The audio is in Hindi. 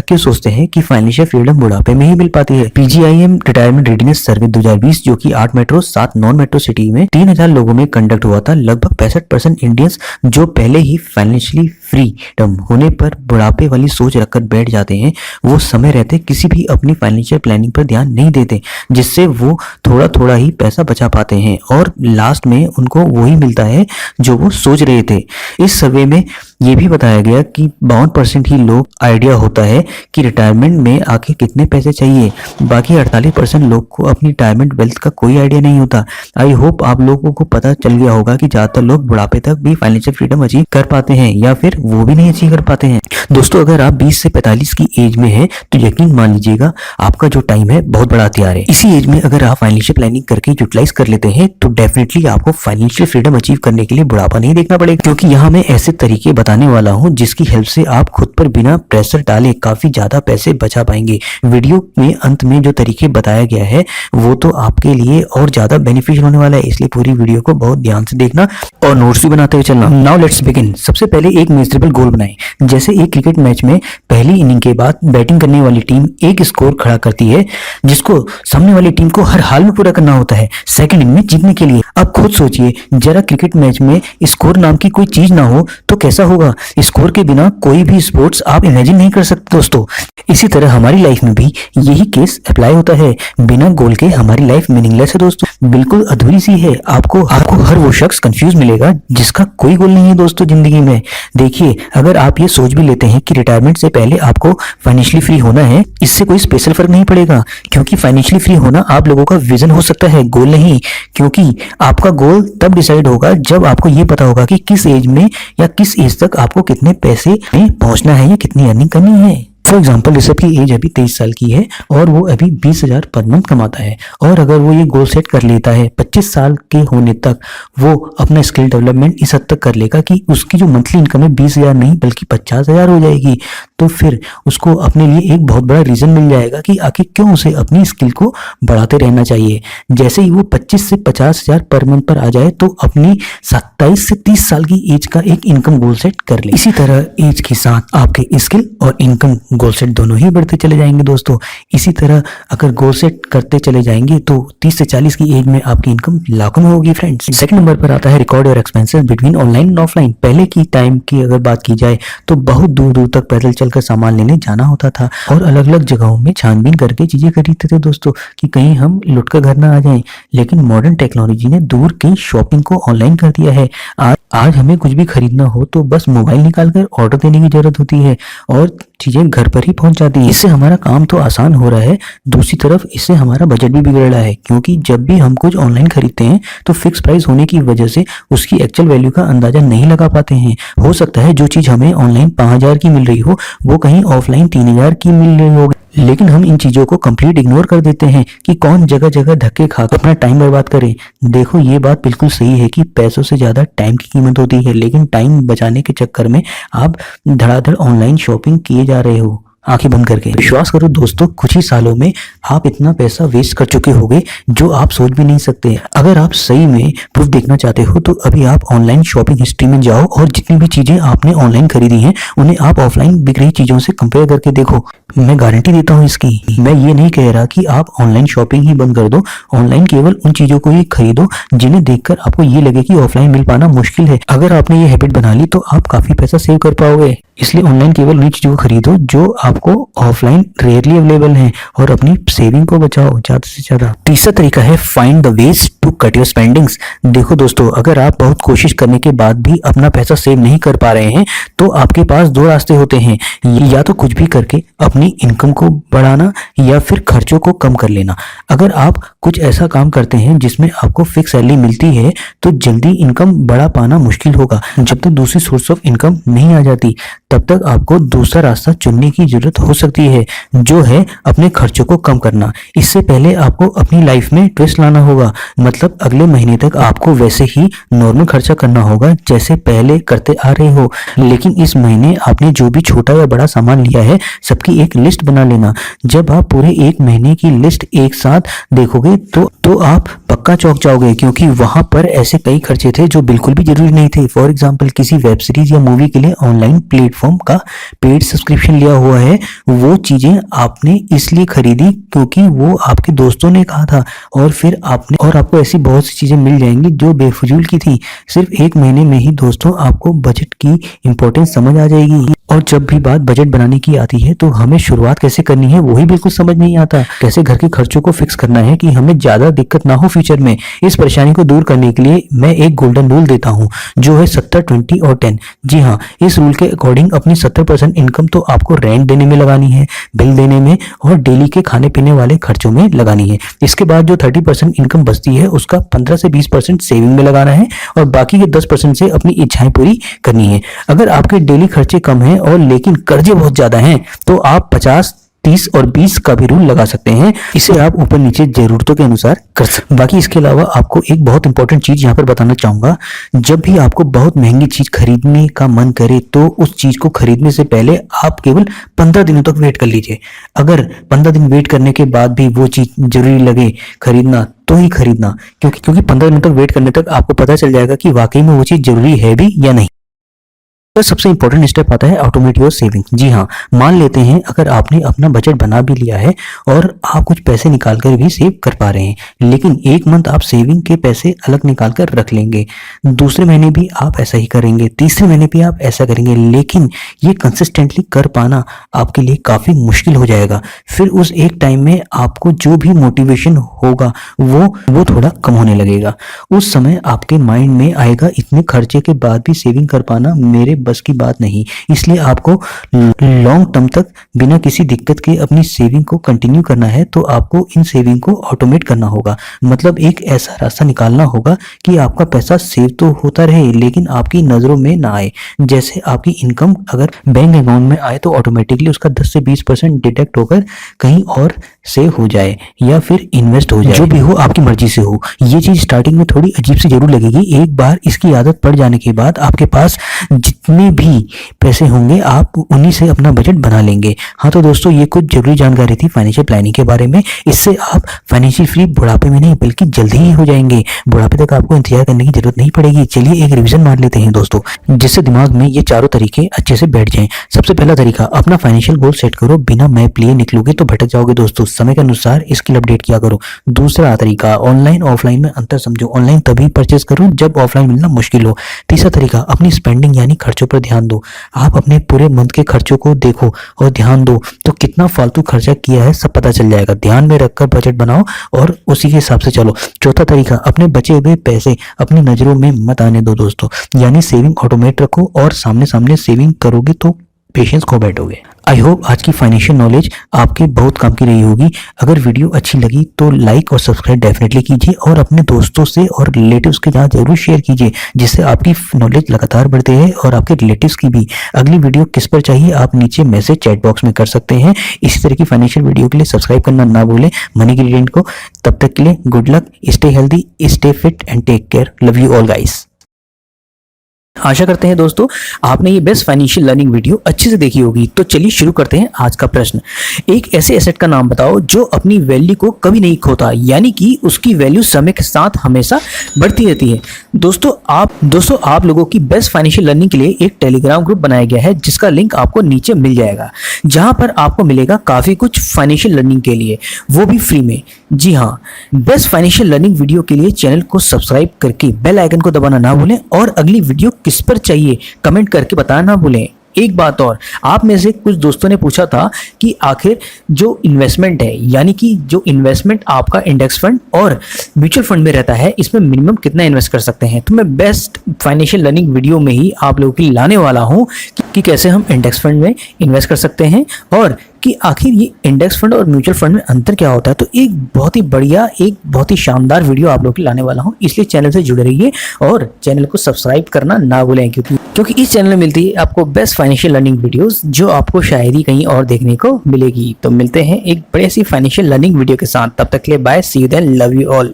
क्यों सोचते हैं कि फाइनेंशियल फ्रीडम बुढ़ापे में ही मिल पाती है। पीजीआईएम रिटायरमेंट रेडीनेस सर्वे 2020 जो कि 8 मेट्रो 7 नॉन मेट्रो सिटी में 3000 लोगों में कंडक्ट हुआ था, लगभग 65% इंडियंस जो पहले ही फाइनेंशियली फ्रीडम होने पर बुढ़ापे वाली सोच रखकर बैठ जाते हैं, वो समय रहते किसी भी अपनी फाइनेंशियल प्लानिंग पर ध्यान नहीं देते, जिससे वो थोड़ा थोड़ा ही पैसा बचा पाते हैं और लास्ट में उनको वही मिलता है जो वो सोच रहे थे। इस सर्वे में ये भी बताया गया कि 52% ही लोग आइडिया होता है कि रिटायरमेंट में आखिर कितने पैसे चाहिए, बाकी 48% लोग को अपनी रिटायरमेंट वेल्थ का कोई आइडिया नहीं होता। आई होप आप लोगों को पता चल गया होगा कि ज्यादातर लोग बुढ़ापे तक भी फाइनेंशियल फ्रीडम अचीव कर पाते हैं या फिर वो भी नहीं अचीव कर पाते हैं। दोस्तों, अगर आप 20 से 45 की एज में हैं तो यकीन मान लीजिएगा आपका जो टाइम है बहुत बड़ा हथियार है। इसी एज में अगर आप फाइनेंशियल प्लानिंग करके यूटिलाइज कर लेते हैं तो डेफिनेटली आपको फाइनेंशियल फ्रीडम अचीव करने के लिए बुढ़ापा नहीं देखना पड़ेगा, क्योंकि यहाँ मैं ऐसे तरीके बताने वाला हूँ जिसकी हेल्प से आप खुद पर बिना प्रेशर डाले काफी ज्यादा पैसे बचा पाएंगे। वीडियो में अंत में जो तरीके बताया गया है वो तो आपके लिए और ज्यादा बेनिफिशियल होने वाला है, इसलिए पूरी वीडियो को बहुत ध्यान से देखना और नोट्स भी बनाते हुए चलना। Now let's begin. सबसे पहले एक मेजरेबल गोल बनाएं। जैसे एक क्रिकेट मैच में पहली इनिंग के बाद बैटिंग करने वाली टीम एक स्कोर खड़ा करती है जिसको सामने वाली टीम को हर हाल में पूरा करना होता है सेकंड इनिंग में जीतने के लिए। अब खुद सोचिए, जरा क्रिकेट मैच में स्कोर नाम की कोई चीज ना हो तो कैसा होगा। स्कोर के बिना कोई भी स्पोर्ट्स आप इमेजिन नहीं कर सकते दोस्तों। इसी तरह हमारी लाइफ में भी यही केस अप्लाई होता है। बिना गोल के हमारी लाइफ मीनिंगलेस है दोस्तों, बिल्कुल अधूरी सी है। आपको हर वो शख्स कंफ्यूज मिलेगा जिसका कोई गोल नहीं है दोस्तों जिंदगी में। देखिए, अगर आप ये सोच भी लेते हैं कि रिटायरमेंट से पहले आपको फाइनेंशियली फ्री होना है, इससे कोई स्पेशल फर्क नहीं पड़ेगा, क्योंकि फाइनेंशियली फ्री होना आप लोगों का विजन हो सकता है, गोल नहीं। क्योंकि आपका गोल तब डिसाइड होगा जब आपको ये पता होगा कि किस एज में या किस एज तक आपको कितने पैसे में पहुंचना है या कितनी अर्निंग करनी है। फॉर एग्जाम्पल, ऋषभ की एज अभी 23 साल की है और वो अभी 20,000 पर मंथ कमाता है, और अगर वो ये गोल सेट कर लेता है 25 साल के होने तक वो अपना स्किल डेवलपमेंट इस हद तक कर लेगा कि उसकी जो मंथली इनकम है 20,000 नहीं बल्कि 50,000 हो जाएगी, तो फिर उसको अपने लिए एक बहुत बड़ा रीजन मिल जाएगा कि आखिर क्यों उसे अपनी स्किल को बढ़ाते रहना चाहिए। जैसे ही वो 25 से 50,000 पर मंथ पर आ जाए तो अपनी 27 से 30 साल की एज का एक इनकम गोल सेट कर ले। इसी तरह एज के साथ आपके स्किल और इनकम गोल सेट दोनों ही बढ़ते चले जाएंगे दोस्तों। इसी तरह अगर गोल सेट करते चले जाएंगे तो 30 से 40 की एज में आपकी इनकम लाखों में होगी फ्रेंड्स। सेकंड नंबर पर आता है record your expenses between online and offline. पहले की टाइम की अगर बात की जाए तो बहुत दूर दूर तक पैदल चलकर सामान लेने जाना होता था और अलग अलग जगहों में छानबीन करके चीजें खरीदते थे दोस्तों कि कहीं हम लुट कर घर ना आ जाएं। लेकिन मॉडर्न टेक्नोलॉजी ने दूर की शॉपिंग को ऑनलाइन कर दिया है। आज हमें कुछ भी खरीदना हो तो बस मोबाइल निकालकर ऑर्डर देने की जरूरत होती है और चीजें घर पर ही पहुंच जाती है। इससे हमारा काम तो आसान हो रहा है, दूसरी तरफ इससे हमारा बजट भी बिगड़ रहा है, क्योंकि जब भी हम कुछ ऑनलाइन खरीदते हैं तो फिक्स प्राइस होने की वजह से उसकी एक्चुअल वैल्यू का अंदाजा नहीं लगा पाते हैं। हो सकता है जो चीज हमें ऑनलाइन 5,000 की मिल रही हो वो कहीं ऑफलाइन 3,000 की मिल रही हो, लेकिन हम इन चीजों को कंप्लीट इग्नोर कर देते हैं कि कौन जगह जगह धक्के खाकर अपना टाइम बर्बाद करे। देखो, ये बात बिल्कुल सही है कि पैसों से ज्यादा टाइम की कीमत होती है, लेकिन टाइम बचाने के चक्कर में आप धड़ाधड़ ऑनलाइन शॉपिंग किए जा रहे हो आंखें बंद करके। विश्वास करो दोस्तों, कुछ ही सालों में आप इतना पैसा वेस्ट कर चुके होंगे जो आप सोच भी नहीं सकते। अगर आप सही में प्रूफ देखना चाहते हो तो अभी आप ऑनलाइन शॉपिंग हिस्ट्री में जाओ और जितनी भी चीजें आपने ऑनलाइन खरीदी हैं उन्हें आप ऑफलाइन बिक रही चीजों से कंपेयर करके देखो। मैं गारंटी देता हूँ इसकी। मैं ये नहीं कह रहा कि आप ऑनलाइन शॉपिंग ही बंद कर दो, ऑनलाइन केवल उन चीजों को ही खरीदो जिन्हें देखकर आपको ये लगे कि ऑफलाइन मिल पाना मुश्किल है। अगर आपने ये हैबिट बना ली तो आप काफी पैसा सेव कर पाओगे। इसलिए ऑनलाइन केवल उन चीजों को खरीदो जो आपको ऑफलाइन रेयरली अवेलेबल हैं और अपनी सेविंग को बचाओ ज्यादा से ज्यादा। तीसरा तरीका है find the ways to cut your spendings. देखो दोस्तों, अगर आप बहुत कोशिश करने के बाद भी अपना पैसा सेव नहीं कर पा रहे हैं तो आपके पास दो रास्ते होते हैं, या तो कुछ भी करके अपनी इनकम को बढ़ाना या फिर खर्चों को कम कर लेना। अगर आप कुछ ऐसा काम करते हैं जिसमें आपको फिक्स सैलरी मिलती है तो जल्दी इनकम बढ़ा पाना मुश्किल होगा। जब तक दूसरी सोर्स ऑफ इनकम नहीं आ जाती तब तक आपको दूसरा रास्ता चुनने की जरूरत हो सकती है, जो है अपने खर्चों को कम करना। इससे पहले आपको अपनी लाइफ में ट्विस्ट लाना होगा। मतलब मतलब अगले महीने तक आपको वैसे ही नॉर्मल खर्चा करना होगा जैसे पहले करते आ रहे हो। लेकिन इस महीने आपने जो भी छोटा या बड़ा सामान लिया है सबकी एक लिस्ट बना लेना। जब आप पूरे एक महीने की लिस्ट एक साथ देखोगे तो आप पक्का चौंक जाओगे, क्योंकि वहां पर ऐसे कई खर्चे थे जो बिल्कुल भी जरूरी नहीं थे। फॉर एग्जाम्पल, किसी वेब सीरीज या मूवी के लिए ऑनलाइन प्लेटफॉर्म का पेड सब्सक्रिप्शन लिया हुआ है, वो चीजें आपने इसलिए खरीदी क्योंकि वो आपके दोस्तों ने कहा था, और आपको ऐसी बहुत सी चीजें मिल जाएंगी जो बेफजूल की थी। सिर्फ एक महीने में ही दोस्तों आपको बजट की इंपॉर्टेंस समझ आ जाएगी। और जब भी बात बजट बनाने की आती है तो हमें शुरुआत कैसे करनी है वही बिल्कुल समझ नहीं आता। कैसे घर के खर्चों को फिक्स करना है कि हमें ज्यादा दिक्कत ना हो फ्यूचर में। इस परेशानी को दूर करने के लिए मैं एक गोल्डन रूल देता हूँ, जो है 70, 20 और 10। जी हाँ, इस रूल के अकॉर्डिंग अपनी 70% इनकम तो आपको रेंट देने में लगानी है, बिल देने में और डेली के खाने पीने वाले खर्चों में लगानी है। इसके बाद जो 30% इनकम बचती है उसका 15 से 20% सेविंग में लगाना है और बाकी के 10% से अपनी इच्छाएं पूरी करनी है। अगर आपके डेली खर्चे कम है और लेकिन कर्जे बहुत ज्यादा हैं, तो आप 50, 30 और 20 का भी रूल लगा सकते हैं। इसे आप ऊपर नीचे जरूरतों के अनुसार कर सकते हैं। बाकी इसके अलावा आपको एक बहुत इंपॉर्टेंट चीज यहाँ पर बताना चाहूंगा, जब भी आपको बहुत महंगी चीज खरीदने का मन करे तो उस चीज को खरीदने से पहले आप केवल 15 दिनों तक वेट कर लीजिए। अगर 15 दिन वेट करने के बाद भी वो चीज जरूरी लगे खरीदना तो ही खरीदना, क्योंकि 15 दिनों तक वेट करने तक आपको पता चल जाएगा कि वाकई में वो चीज जरूरी है भी या नहीं। तो सबसे इंपॉर्टेंट स्टेप आता है ऑटोमेट योर सेविंग। जी हाँ, मान लेते हैं अगर आपने अपना बजट बना भी लिया है और आप कुछ पैसे निकाल कर भी सेव कर पा रहे हैं, लेकिन एक मंथ आप सेविंग के पैसे अलग निकाल कर रख लेंगे, दूसरे महीने भी आप ऐसा ही करेंगे, तीसरे महीने भी आप ऐसा करेंगे, लेकिन ये कंसिस्टेंटली कर पाना आपके लिए काफी मुश्किल हो जाएगा। फिर उस एक टाइम में आपको जो भी मोटिवेशन होगा वो थोड़ा कम होने लगेगा। उस समय आपके माइंड में आएगा इतने खर्चे के बाद भी सेविंग कर पाना मेरे बस की बात नहीं। इसलिए आपको लॉन्ग टर्म तक बिना किसी दिक्कत के अपनी सेविंग को कंटिन्यू करना है, तो आपको इन सेविंग को ऑटोमेट करना होगा। मतलब एक ऐसा रास्ता निकालना होगा कि आपका पैसा सेव तो होता रहे लेकिन आपकी नजरों में ना आए। जैसे आपकी इनकम अगर बैंक अकाउंट में आए तो ऑटोमेटिकली उसका 10 से 20% डिडक्ट होकर कहीं और सेव हो जाए या फिर इन्वेस्ट हो जाए, जो भी हो आपकी मर्जी से हो। ये चीज स्टार्टिंग में थोड़ी अजीब सी जरूर लगेगी, एक बार इसकी आदत पड़ जाने के बाद आपके पास जितने भी पैसे होंगे आप उन्हीं से अपना बजट बना लेंगे। हाँ तो दोस्तों, ये कुछ जरूरी जानकारी थी फाइनेंशियल प्लानिंग के बारे में। इससे आप फाइनेंशियल फ्री बुढ़ापे में नहीं बल्कि जल्दी ही हो जाएंगे। बुढ़ापे तक आपको इंतजार करने की जरूरत नहीं पड़ेगी। चलिए एक रिवीजन मार लेते हैं दोस्तों, जिससे दिमाग में ये चारों तरीके अच्छे से बैठ जाएं। सबसे पहला तरीका, अपना फाइनेंशियल गोल सेट करो। बिना मैप लिए निकलोगे तो भटक जाओगे दोस्तों। समय के अनुसार स्किल अपडेट किया करो। दूसरा तरीका, ऑनलाइन ऑफलाइन में अंतर समझो। ऑनलाइन तभी परचेस करो जब ऑफलाइन मिलना मुश्किल हो। तीसरा तरीका, अपनी स्पेंडिंग यानी खर्चों पर ध्यान दो। आप अपने पूरे मंथ के खर्चों को देखो और ध्यान दो तो कितना फालतू खर्चा किया है सब पता चल जाएगा। ध्यान में रखकर बजट बनाओ और उसी के हिसाब से चलो। चौथा तरीका, अपने बचे हुए पैसे अपनी नजरों में मत आने दो दोस्तों, यानी सेविंग ऑटोमेट रखो और सामने सामने सेविंग करोगे तो पेशेंस खो बैठोगे। आई होप आज की फाइनेंशियल नॉलेज आपके बहुत काम की रही होगी। अगर वीडियो अच्छी लगी तो लाइक और सब्सक्राइब डेफिनेटली कीजिए और अपने दोस्तों से और रिलेटिव्स के साथ जरूर शेयर कीजिए, जिससे आपकी नॉलेज लगातार बढ़ते है और आपके रिलेटिव्स की भी। अगली वीडियो किस पर चाहिए आप नीचे मैसेज चैट बॉक्स में कर सकते हैं। इसी तरह की फाइनेंशियल वीडियो के लिए सब्सक्राइब करना ना भूलें मनी ग्रेडियंट को। तब तक के लिए good luck, stay healthy, stay fit and take care. Love you all guys. आशा करते हैं दोस्तों आपने ये बेस्ट फाइनेंशियल लर्निंग वीडियो अच्छे से देखी होगी। तो चलिए शुरू करते हैं आज का प्रश्न। एक ऐसे एसेट का नाम बताओ जो अपनी वैल्यू को कभी नहीं खोता, यानी कि उसकी वैल्यू समय के साथ हमेशा बढ़ती रहती है। दोस्तों आप लोगों की बेस्ट फाइनेंशियल लर्निंग के लिए एक टेलीग्राम ग्रुप बनाया गया है, जिसका लिंक आपको नीचे मिल जाएगा, जहां पर आपको मिलेगा काफी कुछ फाइनेंशियल लर्निंग के लिए, वो भी फ्री में। जी हाँ, बेस्ट फाइनेंशियल लर्निंग वीडियो के लिए चैनल को सब्सक्राइब करके बेल आइकन को दबाना ना भूलें और अगली वीडियो किस पर चाहिए कमेंट करके बताना ना भूलें। एक बात और, आप में से कुछ दोस्तों ने पूछा था कि आखिर जो इन्वेस्टमेंट है, यानी कि जो इन्वेस्टमेंट आपका इंडेक्स फंड और म्यूचुअल फंड में रहता है, इसमें मिनिमम कितना इन्वेस्ट कर सकते हैं। तो मैं बेस्ट फाइनेंशियल लर्निंग वीडियो में ही आप लोगों के लिए लाने वाला हूं कि कैसे हम इंडेक्स फंड में इन्वेस्ट कर सकते हैं और कि आखिर ये इंडेक्स फंड और म्यूचुअल फंड में अंतर क्या होता है। तो एक बहुत ही बढ़िया, एक बहुत ही शानदार वीडियो आप लोगों के लाने वाला हूं, इसलिए चैनल से जुड़े रहिए और चैनल को सब्सक्राइब करना ना भूलें, क्योंकि इस चैनल में मिलती है आपको बेस्ट फाइनेंशियल लर्निंग वीडियोस जो आपको शायद ही कहीं और देखने को मिलेगी। तो मिलते हैं एक बड़ी सी फाइनेंशियल लर्निंग वीडियो के साथ, तब तक के लिए bye, see you then, love you all.